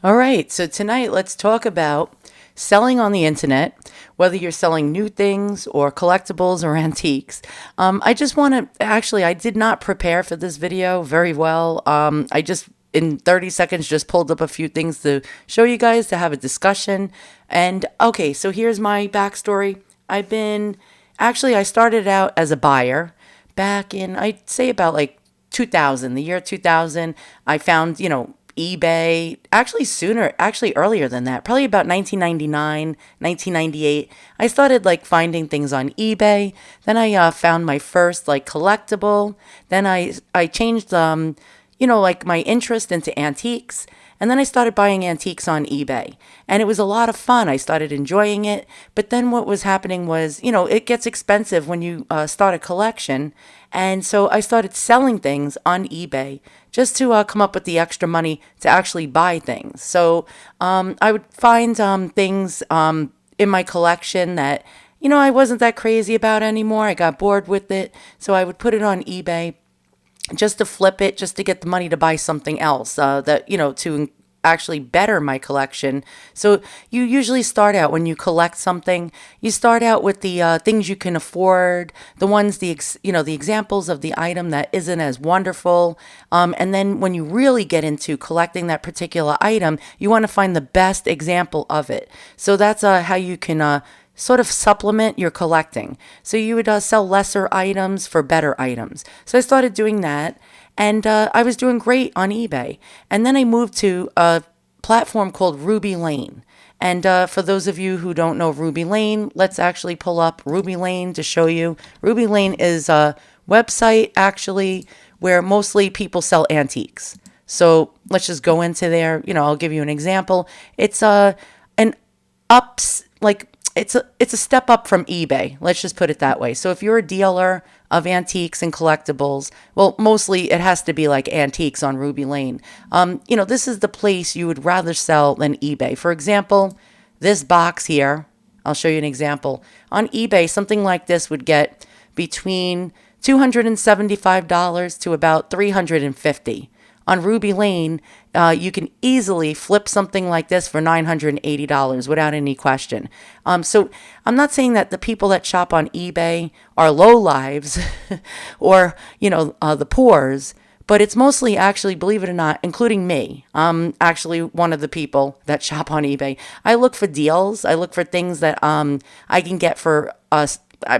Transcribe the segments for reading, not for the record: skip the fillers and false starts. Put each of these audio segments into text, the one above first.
All right, so tonight let's talk about selling on the internet, whether you're selling new things or collectibles or antiques. I just want to actually, I did not prepare for this video very well. I just, in 30 seconds, just pulled up a few things to show you guys to have a discussion. And okay, so here's my backstory. I started out as a buyer back in, I'd say about like 2000, the year 2000. I found, eBay actually sooner, actually earlier than that, probably about 1999, 1998. I started like finding things on eBay. Then I found my first like collectible. Then I changed, like my interest into antiques. And then I started buying antiques on eBay. And it was a lot of fun. I started enjoying it. But then what was happening was, it gets expensive when you start a collection. And so I started selling things on eBay just to come up with the extra money to actually buy things. So I would find things in my collection that, I wasn't that crazy about anymore. I got bored with it. So I would put it on eBay just to flip it, just to get the money to buy something else to actually better my collection. So you usually start out when you collect something, you start out with the things you can afford, the ones, the examples of the item that isn't as wonderful. And then when you really get into collecting that particular item, you want to find the best example of it. So that's how you can sort of supplement your collecting. So you would sell lesser items for better items. So I started doing that, and I was doing great on eBay. And then I moved to a platform called Ruby Lane. And for those of you who don't know Ruby Lane, let's actually pull up Ruby Lane to show you. Ruby Lane is a website actually where mostly people sell antiques. So let's just go into there. I'll give you an example. It's an ups like it's a step up from eBay. Let's just put it that way. So if you're a dealer of antiques and collectibles, well, mostly it has to be like antiques on Ruby Lane. This is the place you would rather sell than eBay. For example, this box here, I'll show you an example. On eBay, something like this would get between $275 to about $350. On Ruby Lane, you can easily flip something like this for $980 without any question. So I'm not saying that the people that shop on eBay are low lives or, the poors, but it's mostly actually, believe it or not, including me. I'm actually one of the people that shop on eBay. I look for deals. I look for things that I can get for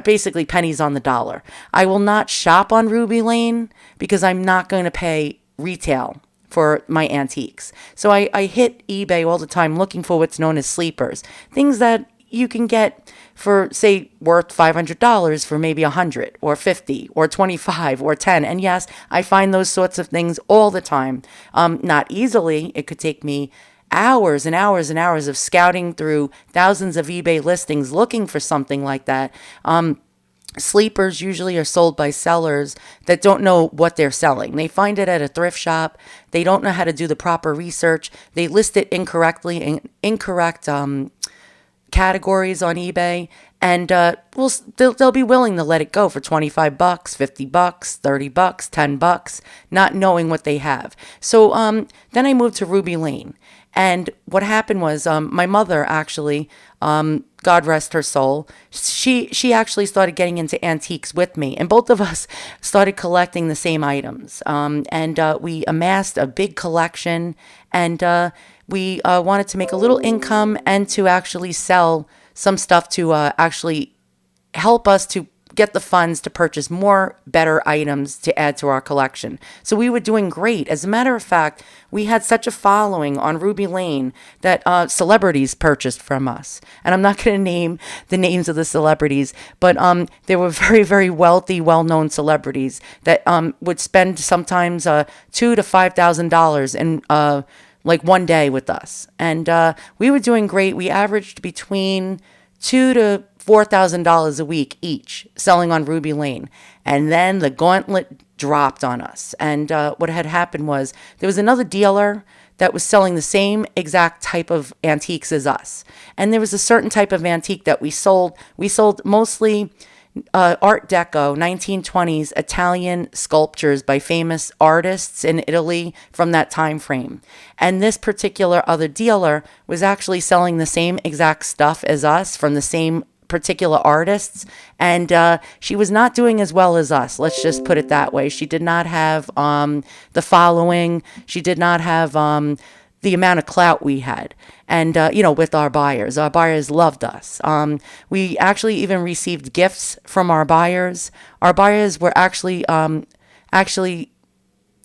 basically pennies on the dollar. I will not shop on Ruby Lane because I'm not going to pay retail for my antiques. So I hit eBay all the time looking for what's known as sleepers, things that you can get for, say, worth $500 for maybe 100 or 50 or 25 or 10. And yes, I find those sorts of things all the time. Not easily. It could take me hours and hours and hours of scouting through thousands of eBay listings looking for something like that. Sleepers usually are sold by sellers that don't know what they're selling. They find it at a thrift shop. They don't know how to do the proper research. They list it incorrectly in incorrect categories on eBay, and they'll be willing to let it go for 25 bucks, 50 bucks, 30 bucks, 10 bucks, not knowing what they have. So then I moved to Ruby Lane. And what happened was my mother actually, God rest her soul, she actually started getting into antiques with me. And both of us started collecting the same items. And we amassed a big collection. And we wanted to make a little income and to actually sell some stuff to actually help us to get the funds to purchase more better items to add to our collection. So we were doing great. As a matter of fact, we had such a following on Ruby Lane that celebrities purchased from us. And I'm not going to name the names of the celebrities, but they were very, very wealthy, well-known celebrities that would spend sometimes $2,000 to $5,000 in like one day with us. And we were doing great. We averaged between $2,000 to $4,000 a week each selling on Ruby Lane. And then the gauntlet dropped on us. And what had happened was there was another dealer that was selling the same exact type of antiques as us. And there was a certain type of antique that we sold. We sold mostly Art Deco, 1920s Italian sculptures by famous artists in Italy from that time frame. And this particular other dealer was actually selling the same exact stuff as us from the same particular artists, and she was not doing as well as us. Let's just put it that way. She did not have the following. She did not have the amount of clout we had. And, with our buyers loved us. We actually even received gifts from our buyers. Our buyers were actually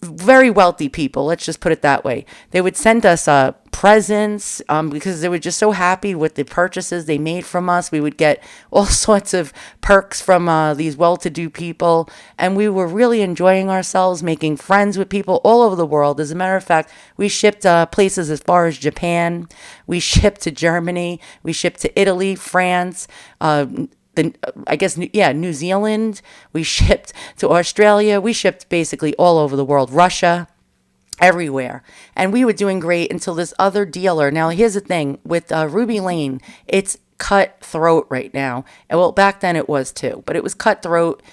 very wealthy people. Let's just put it that way. They would send us presents because they were just so happy with the purchases they made from us. We would get all sorts of perks from these well-to-do people, and we were really enjoying ourselves, making friends with people all over the world. As a matter of fact, we shipped places as far as Japan. We shipped to Germany. We shipped to Italy, France, New Zealand. We shipped to Australia. We shipped basically all over the world, Russia, everywhere. And we were doing great until this other dealer. Now, here's the thing with Ruby Lane, it's cutthroat right now. And well, back then it was too, but it was cutthroat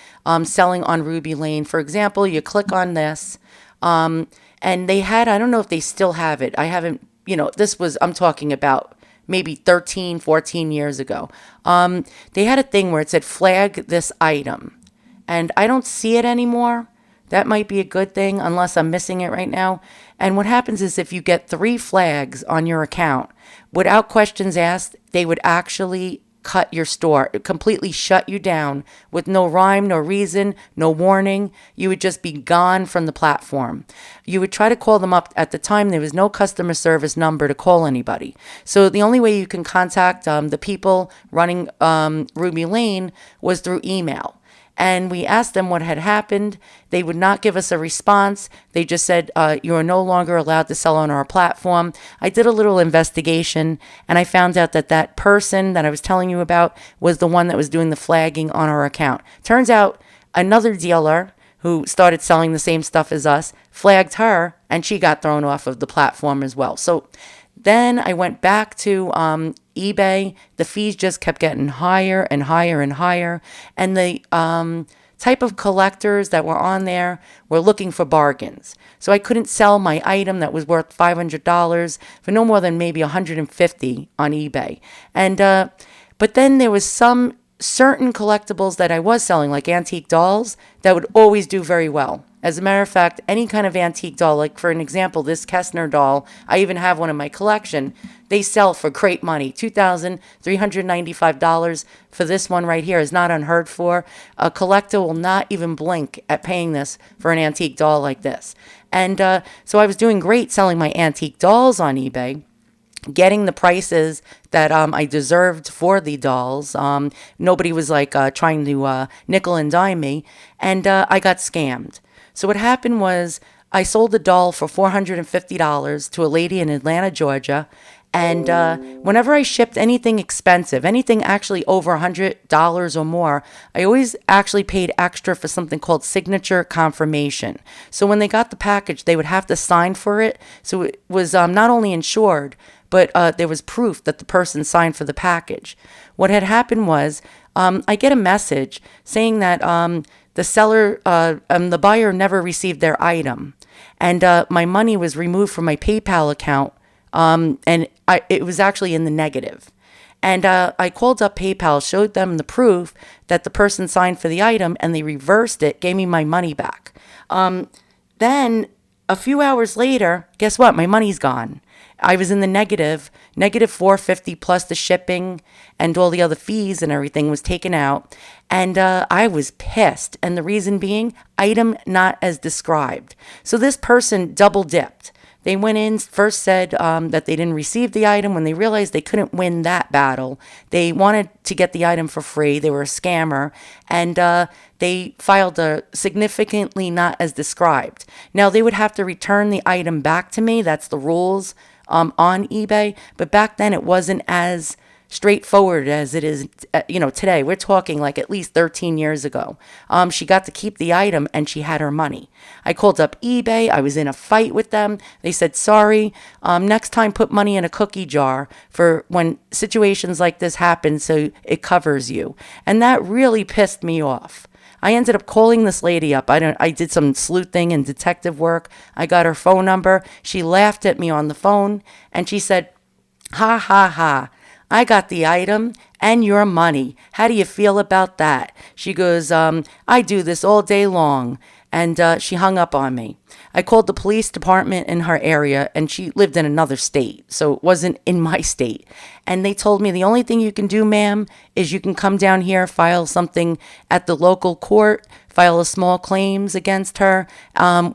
selling on Ruby Lane. For example, you click on this, and they had, I don't know if they still have it. I haven't, I'm talking about maybe 13, 14 years ago. They had a thing where it said flag this item, and I don't see it anymore. That might be a good thing unless I'm missing it right now. And what happens is if you get 3 flags on your account, without questions asked, they would actually cut your store, completely shut you down with no rhyme, no reason, no warning. You would just be gone from the platform. You would try to call them up. At the time, there was no customer service number to call anybody. So the only way you can contact the people running Ruby Lane was through email. And we asked them what had happened. They would not give us a response. They just said, you are no longer allowed to sell on our platform. I did a little investigation, and I found out that that person that I was telling you about was the one that was doing the flagging on our account. Turns out another dealer who started selling the same stuff as us flagged her, and she got thrown off of the platform as well. So then I went back to eBay. The fees just kept getting higher and higher and higher. And the type of collectors that were on there were looking for bargains. So I couldn't sell my item that was worth $500 for no more than maybe $150 on eBay. And but then there was some certain collectibles that I was selling, like antique dolls, that would always do very well. As a matter of fact, any kind of antique doll, like for an example, this Kessner doll, I even have one in my collection. They sell for great money. $2,395 for this one right here is not unheard for. A collector will not even blink at paying this for an antique doll like this. And so I was doing great selling my antique dolls on eBay, getting the prices that I deserved for the dolls. Nobody was like trying to nickel and dime me, and I got scammed. So what happened was I sold a doll for $450 to a lady in Atlanta, Georgia. And whenever I shipped anything expensive, anything actually over $100 or more, I always actually paid extra for something called signature confirmation. So when they got the package, they would have to sign for it. So it was not only insured, but there was proof that the person signed for the package. What had happened was I get a message saying that the seller, the buyer never received their item, and my money was removed from my PayPal account, and it was actually in the negative. And I called up PayPal, showed them the proof that the person signed for the item, and they reversed it, gave me my money back. Then a few hours later, guess what? My money's gone. I was in the negative $450 plus the shipping and all the other fees and everything was taken out. And I was pissed. And the reason being, item not as described. So this person double dipped. They went in, first said that they didn't receive the item. When they realized they couldn't win that battle, they wanted to get the item for free. They were a scammer. And they filed a significantly not as described. Now, they would have to return the item back to me. That's the rules on eBay. But back then, it wasn't as straightforward as it is, today. We're talking like at least 13 years ago. She got to keep the item and she had her money. I called up eBay. I was in a fight with them. They said, sorry, next time put money in a cookie jar for when situations like this happen so it covers you. And that really pissed me off. I ended up calling this lady up. I did some sleuthing and detective work. I got her phone number. She laughed at me on the phone and she said, ha ha ha. I got the item and your money. How do you feel about that? She goes, I do this all day long. And she hung up on me. I called the police department in her area, and she lived in another state, so it wasn't in my state. And they told me the only thing you can do, ma'am, is you can come down here, file something at the local court, file a small claims against her.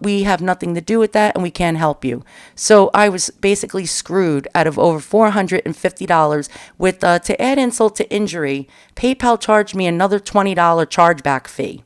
We have nothing to do with that, and we can't help you. So I was basically screwed out of over $450 with, to add insult to injury, PayPal charged me another $20 chargeback fee.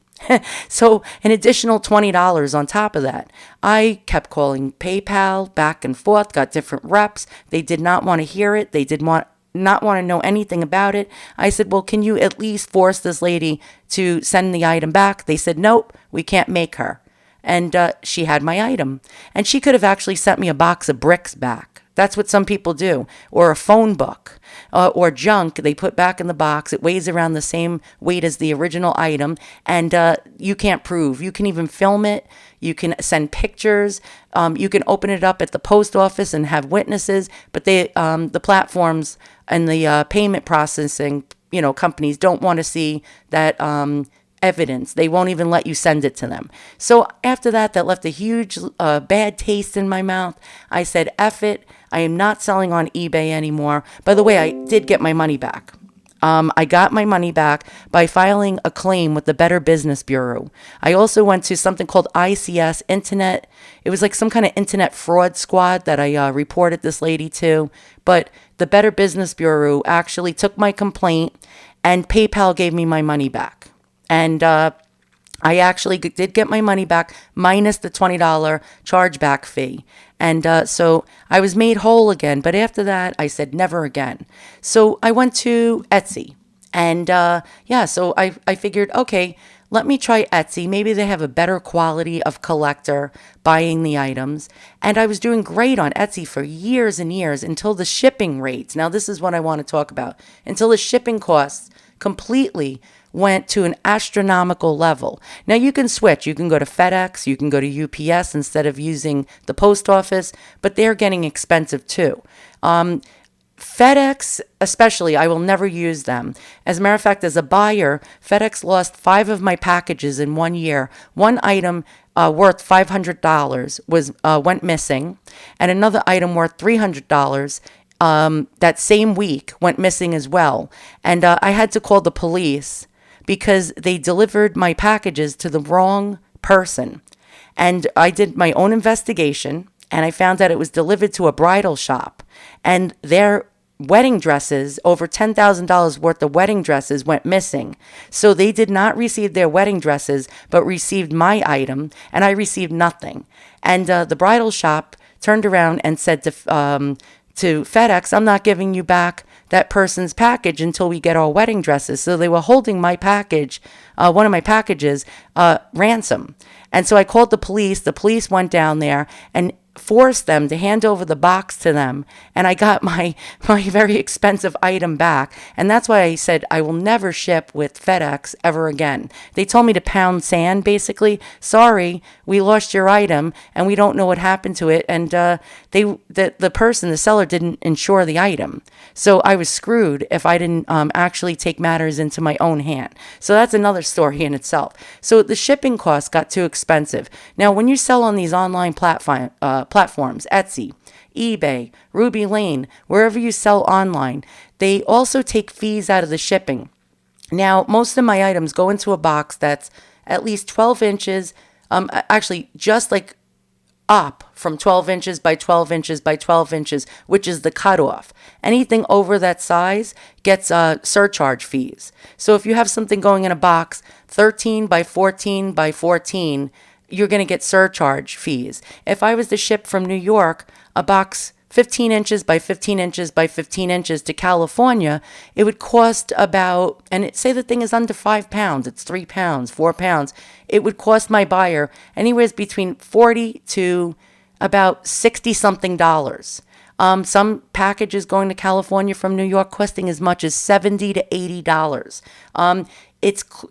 So an additional $20 on top of that. I kept calling PayPal back and forth, got different reps. They did not want to hear it. They did not want to know anything about it. I said, well, can you at least force this lady to send the item back? They said, nope, we can't make her. And she had my item. And she could have actually sent me a box of bricks back. That's what some people do. Or a phone book. Or junk they put back in the box. It weighs around the same weight as the original item. And you can't prove. You can even film it. You can send pictures. You can open it up at the post office and have witnesses. But the platforms and the payment processing companies don't want to see that evidence. They won't even let you send it to them. So after that left a huge bad taste in my mouth. I said, F it. I am not selling on eBay anymore. By the way, I did get my money back. I got my money back by filing a claim with the Better Business Bureau. I also went to something called ICS Internet. It was like some kind of internet fraud squad that I reported this lady to. But the Better Business Bureau actually took my complaint and PayPal gave me my money back. And I actually did get my money back minus the $20 chargeback fee. And so I was made whole again. But after that, I said never again. So I went to Etsy. And so I figured, okay, let me try Etsy. Maybe they have a better quality of collector buying the items. And I was doing great on Etsy for years and years until the shipping rates. Now, this is what I want to talk about. Until the shipping costs completely went to an astronomical level. Now you can switch. You can go to Fedex. You can go to UPS instead of using the post office, but they're getting expensive too. FedEx, especially, I will never use them. As a matter of fact, as a buyer, FedEx lost 5 of my packages in 1 year. One item worth $500 went missing, and another item worth $300 that same week went missing as well. And I had to call the police because they delivered my packages to the wrong person. And I did my own investigation, and I found that it was delivered to a bridal shop. And their wedding dresses, over $10,000 worth of wedding dresses, went missing. So they did not receive their wedding dresses, but received my item, and I received nothing. And the bridal shop turned around and said to FedEx, I'm not giving you back that person's package until we get our wedding dresses. So they were holding my package, one of my packages, ransom. And so I called the police. The police went down there and forced them to hand over the box to them. And I got my very expensive item back. And that's why I said I will never ship with FedEx ever again. They told me to pound sand, basically. Sorry, we lost your item and we don't know what happened to it. And the seller didn't insure the item. So I was screwed if I didn't actually take matters into my own hand. So that's another story in itself. So the shipping costs got too expensive. Now, when you sell on these online platforms, Etsy, eBay, Ruby Lane, wherever you sell online, they also take fees out of the shipping. Now, most of my items go into a box that's at least 12 inches, actually just like up from 12 inches by 12 inches by 12 inches, which is the cutoff. Anything over that size gets surcharge fees. So if you have something going in a box 13 by 14 by 14, you're going to get surcharge fees. If I was to ship from New York a box 15 inches by 15 inches by 15 inches to California, it would cost about, say the thing is under 5 pounds, it's 3 pounds, 4 pounds. It would cost my buyer anywhere between 40 to about 60 something dollars. Some packages going to California from New York costing as much as $70 to $80.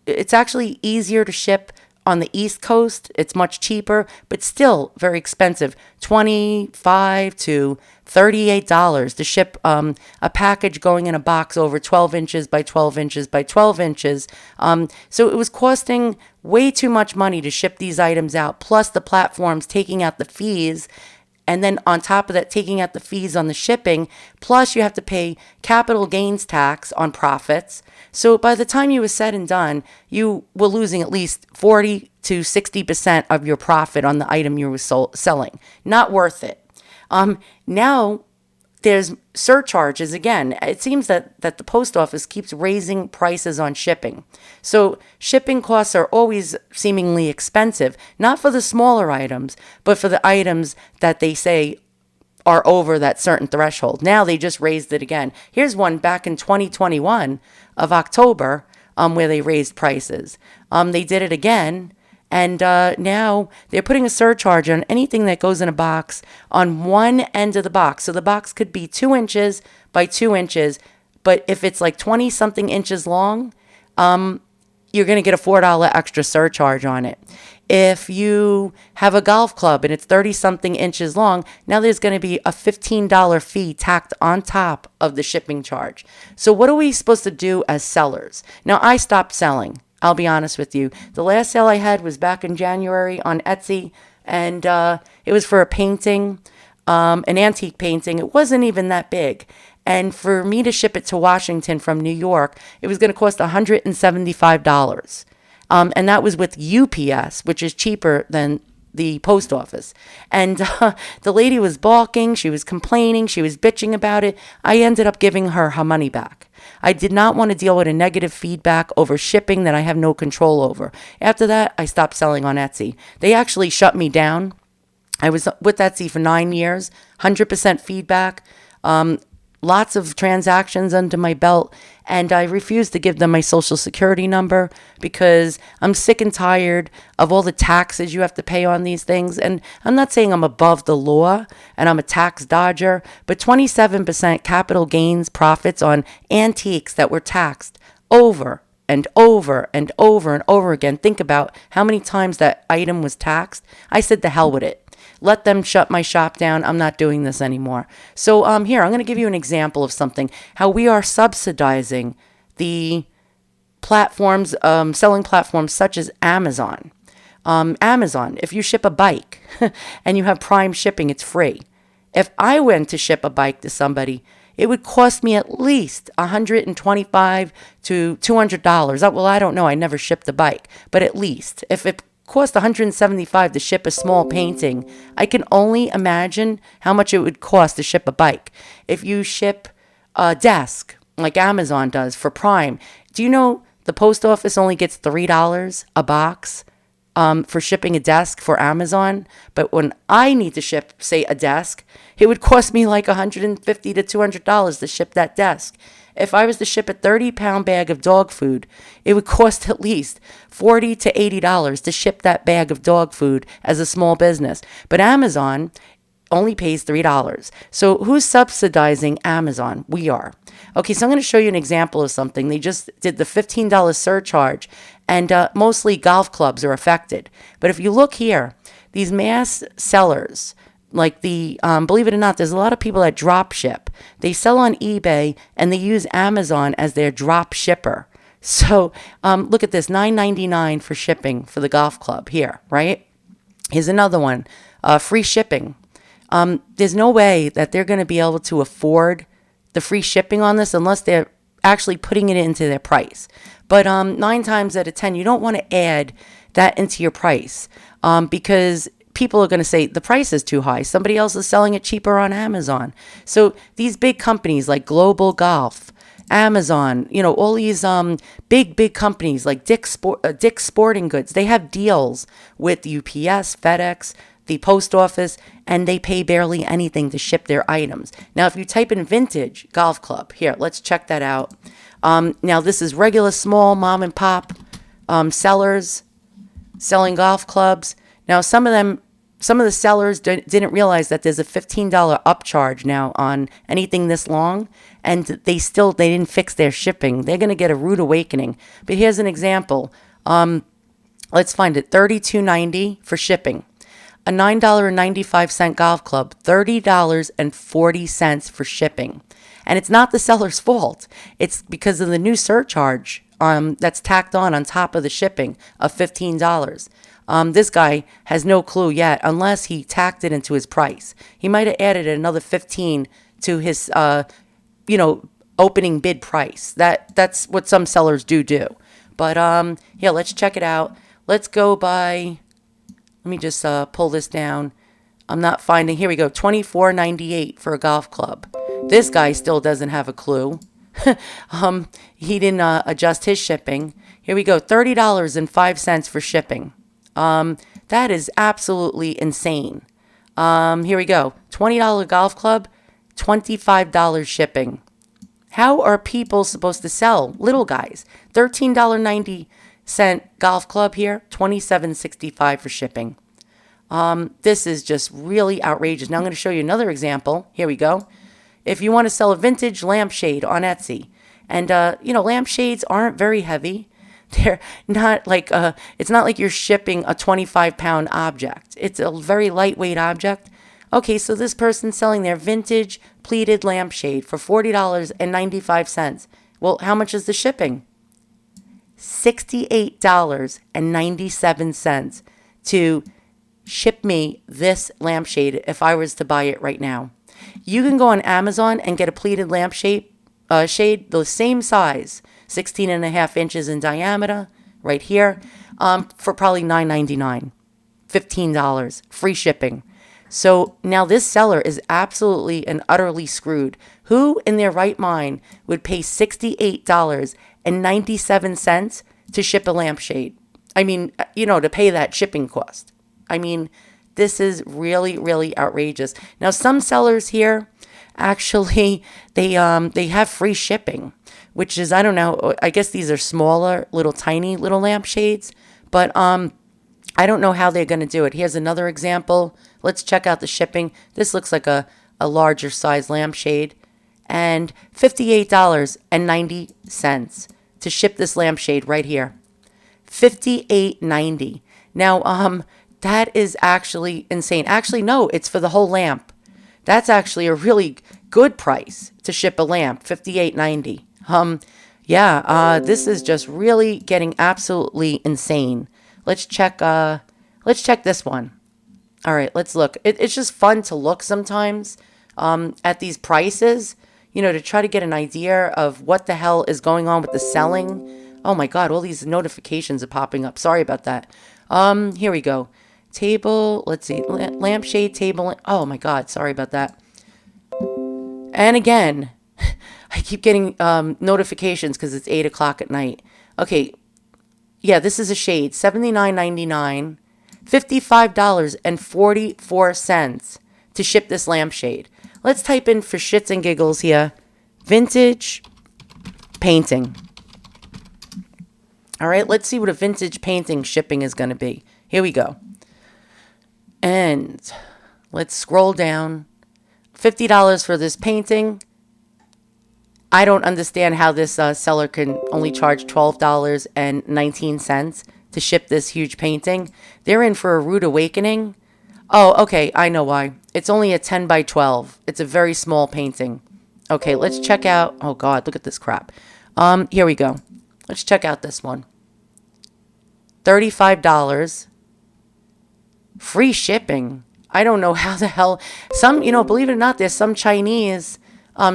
It's actually easier to ship on the East Coast. It's much cheaper, but still very expensive. $25 to $38 to ship a package going in a box over 12 inches by 12 inches by 12 inches. So it was costing way too much money to ship these items out, plus the platforms taking out the fees. And then on top of that, taking out the fees on the shipping, plus you have to pay capital gains tax on profits. So by the time you were said and done, you were losing at least 40 to 60% of your profit on the item you were selling. Not worth it. Now there's surcharges again. It seems that the post office keeps raising prices on shipping. So shipping costs are always seemingly expensive, not for the smaller items, but for the items that they say are over that certain threshold. Now they just raised it again. Here's one back in 2021 of October where they raised prices. They did it again. And now they're putting a surcharge on anything that goes in a box on one end of the box. So the box could be 2 inches by 2 inches, but if it's like 20 something inches long, you're going to get a $4 extra surcharge on it. If you have a golf club and it's 30 something inches long, now there's going to be a $15 fee tacked on top of the shipping charge. So what are we supposed to do as sellers? Now I stopped selling. I'll be honest with you. The last sale I had was back in January on Etsy, and it was for a painting, an antique painting. It wasn't even that big. And for me to ship it to Washington from New York, it was going to cost $175. And that was with UPS, which is cheaper than the post office. And the lady was balking. She was complaining. She was bitching about it. I ended up giving her her money back. I did not want to deal with a negative feedback over shipping that I have no control over. After that, I stopped selling on Etsy. They actually shut me down. I was with Etsy for 9 years, 100% feedback, lots of transactions under my belt, and I refused to give them my social security number because I'm sick and tired of all the taxes you have to pay on these things. And I'm not saying I'm above the law and I'm a tax dodger, but 27% capital gains profits on antiques that were taxed over and over and over and over again. Think about how many times that item was taxed. I said the hell with it. Let them shut my shop down. I'm not doing this anymore. So here, I'm going to give you an example of something, how we are subsidizing the platforms, selling platforms such as Amazon. Amazon, if you ship a bike and you have Prime shipping, it's free. If I went to ship a bike to somebody, it would cost me at least $125 to $200. Well, I don't know. I never shipped a bike, but at least if it cost $175 to ship a small painting, I can only imagine how much it would cost to ship a bike. If you ship a desk like Amazon does for Prime, do you know the post office only gets $3 a box for shipping a desk for Amazon? But when I need to ship, say, a desk, it would cost me like $150 to $200 to ship that desk. If I was to ship a 30-pound bag of dog food, it would cost at least $40 to $80 to ship that bag of dog food as a small business. But Amazon only pays $3. So who's subsidizing Amazon? We are. Okay, so I'm going to show you an example of something. They just did the $15 surcharge, and mostly golf clubs are affected. But if you look here, these mass sellers, like believe it or not, there's a lot of people that drop ship. They sell on eBay and they use Amazon as their drop shipper. So look at this, $9.99 for shipping for the golf club here, right? Here's another one, free shipping. There's no way that they're going to be able to afford the free shipping on this unless they're actually putting it into their price. But 9 times out of 10, you don't want to add that into your price because people are going to say the price is too high. Somebody else is selling it cheaper on Amazon. So these big companies like Global Golf, Amazon, all these big companies like Dick's Sporting Goods, they have deals with UPS, Fedex, the post office, and they pay barely anything to ship their items. Now, if you type in vintage golf club, here, let's check that out. Now, this is regular small mom and pop sellers selling golf clubs. Now, some of the sellers didn't realize that there's a $15 upcharge now on anything this long, and they didn't fix their shipping. They're going to get a rude awakening. But here's an example. Let's find it. $32.90 for shipping. A $9.95 golf club, $30.40 for shipping. And it's not the seller's fault. It's because of the new surcharge that's tacked on top of the shipping of $15. This guy has no clue yet, unless he tacked it into his price. He might have added another $15 to his, opening bid price. That's what some sellers do. But yeah, let's check it out. Let's go by. Let me just pull this down. I'm not finding. Here we go. $24.98 for a golf club. This guy still doesn't have a clue. He didn't adjust his shipping. Here we go. $30.05 for shipping. That is absolutely insane. Here we go. $20 golf club, $25 shipping. How are people supposed to sell? Little guys. $13.90 golf club here, $27.65 for shipping. This is just really outrageous. Now I'm going to show you another example. Here we go. If you want to sell a vintage lampshade on Etsy, and lampshades aren't very heavy. They're not like it's not like you're shipping a 25-pound object. It's a very lightweight object. Okay, so this person's selling their vintage pleated lampshade for $40.95. Well, how much is the shipping? $68.97 to ship me this lampshade if I was to buy it right now. You can go on Amazon and get a pleated lampshade shade the same size, 16.5 inches in diameter, right here, for probably $9.99, $15, free shipping. So now this seller is absolutely and utterly screwed. Who in their right mind would pay $68.97 to ship a lampshade? I mean, to pay that shipping cost. I mean, this is really, really outrageous. Now, some sellers here, actually, they have free shipping, which is, I don't know, I guess these are smaller, tiny lampshades, but I don't know how they're going to do it. Here's another example. Let's check out the shipping. This looks like a larger size lampshade, and $58.90 to ship this lampshade right here. $58.90. Now, that is actually insane. Actually, no, it's for the whole lamp. That's actually a really good price to ship a lamp, $58.90. This is just really getting absolutely insane. Let's check this one. All right, let's look. It's just fun to look sometimes at these prices, to try to get an idea of what the hell is going on with the selling. Oh my God, all these notifications are popping up. Sorry about that. Here we go. Table, let's see, lampshade table. Oh my God, sorry about that. And again, I keep getting notifications because it's 8 o'clock at night. Okay, yeah, this is a shade, $79.99, $55.44 to ship this lampshade. Let's type in for shits and giggles here, vintage painting. All right, let's see what a vintage painting shipping is going to be. Here we go. And let's scroll down. $50 for this painting. I don't understand how this seller can only charge $12.19 to ship this huge painting. They're in for a rude awakening. Oh, okay, I know why. It's only a 10 by 12. It's a very small painting. Okay, let's check out. Oh God, look at this crap. Here we go. Let's check out this one. $35. Free shipping. I don't know how the hell. Some, believe it or not, there's some Chinese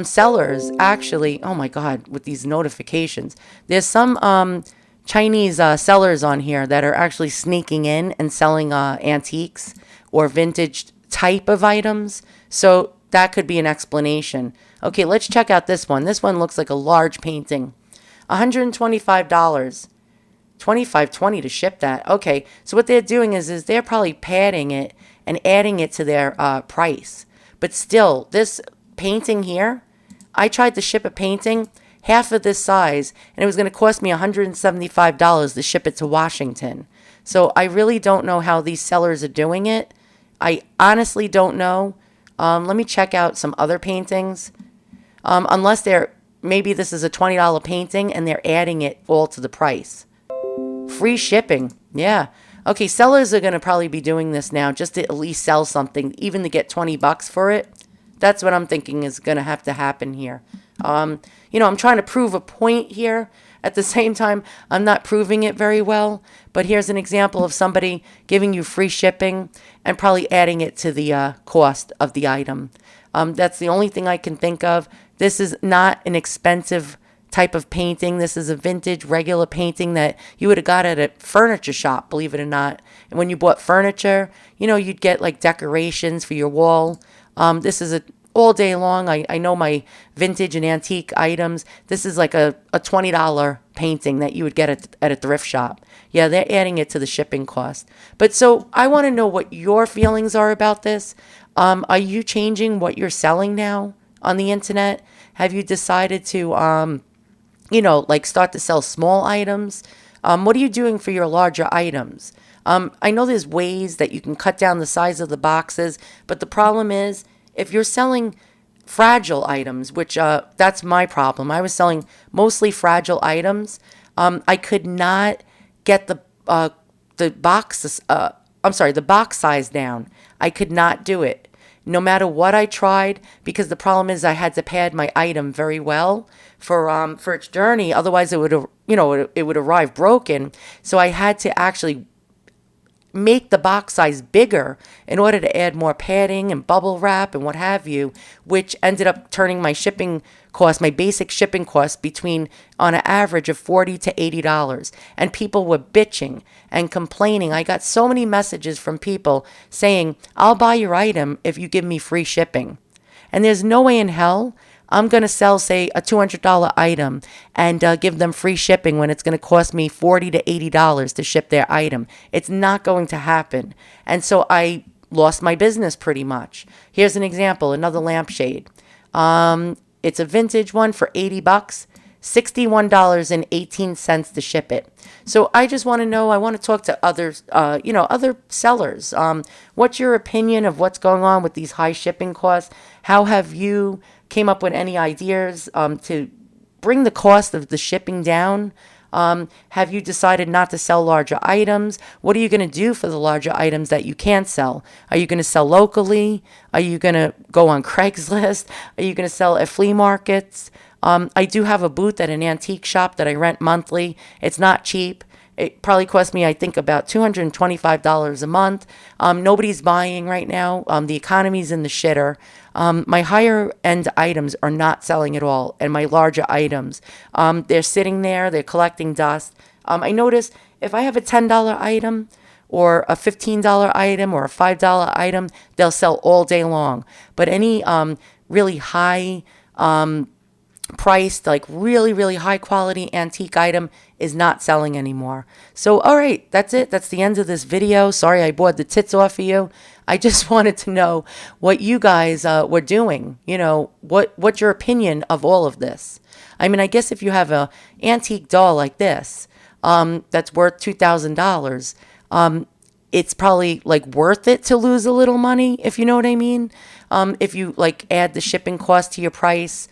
sellers actually. Oh my God, with these notifications. There's some Chinese sellers on here that are actually sneaking in and selling antiques or vintage type of items. So that could be an explanation. Okay, let's check out this one. This one looks like a large painting. $125. $25.20 to ship that. Okay, so what they're doing is they're probably padding it and adding it to their price. But still, this painting here, I tried to ship a painting half of this size, and it was going to cost me $175 to ship it to Washington. So I really don't know how these sellers are doing it. I honestly don't know. Let me check out some other paintings. Unless maybe this is a $20 painting and they're adding it all to the price. Free shipping. Yeah. Okay, sellers are going to probably be doing this now just to at least sell something, even to get 20 bucks for it. That's what I'm thinking is going to have to happen here. I'm trying to prove a point here. At the same time, I'm not proving it very well. But here's an example of somebody giving you free shipping and probably adding it to the cost of the item. That's the only thing I can think of. This is not an expensive type of painting. This is a vintage, regular painting that you would have got at a furniture shop, believe it or not. And when you bought furniture, you'd get like decorations for your wall. This is all day long. I know my vintage and antique items. This is like a $20 painting that you would get at a thrift shop. Yeah, they're adding it to the shipping cost. But so I want to know what your feelings are about this. Are you changing what you're selling now on the internet? Have you decided to, start to sell small items? What are you doing for your larger items? I know there's ways that you can cut down the size of the boxes, but the problem is if you're selling fragile items, which that's my problem. I was selling mostly fragile items. I could not get the box size down. I could not do it. No matter what I tried, because the problem is I had to pad my item very well for its journey. Otherwise, it would arrive broken. So I had to actually make the box size bigger in order to add more padding and bubble wrap and what have you, which ended up turning my shipping cost, my basic shipping cost, between on an average of $40 to $80. And people were bitching and complaining. I got so many messages from people saying, I'll buy your item if you give me free shipping. And there's no way in hell I'm going to sell, say, a $200 item and give them free shipping when it's going to cost me $40 to $80 to ship their item. It's not going to happen. And so I lost my business pretty much. Here's an example, another lampshade. It's a vintage one for 80 bucks, $61.18 to ship it. So I just want to know, I want to talk to others, other sellers. What's your opinion of what's going on with these high shipping costs? How have you came up with any ideas to bring the cost of the shipping down? Have you decided not to sell larger items? What are you going to do for the larger items that you can't sell? Are you going to sell locally? Are you going to go on Craigslist? Are you going to sell at flea markets? I do have a booth at an antique shop that I rent monthly. It's not cheap. It probably cost me, I think, about $225 a month. Nobody's buying right now. The economy's in the shitter. My higher end items are not selling at all. And my larger items, they're sitting there. They're collecting dust. I notice if I have a $10 item or a $15 item or a $5 item, they'll sell all day long. But any really high priced, like really, really high quality antique item is not selling anymore. So, all right, that's it. That's the end of this video. Sorry I bored the tits off of you. I just wanted to know what you guys were doing. What's your opinion of all of this? I mean, I guess if you have a antique doll like this, that's worth $2,000, it's probably like worth it to lose a little money, if you know what I mean. If you like add the shipping cost to your price,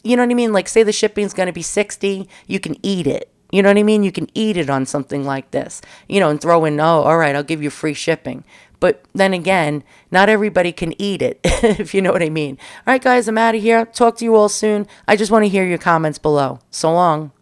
you know what I mean? Like, say the shipping's going to be $60, you can eat it. You know what I mean? You can eat it on something like this, and throw in, oh, all right, I'll give you free shipping. But then again, not everybody can eat it, if you know what I mean. All right, guys, I'm out of here. Talk to you all soon. I just want to hear your comments below. So long.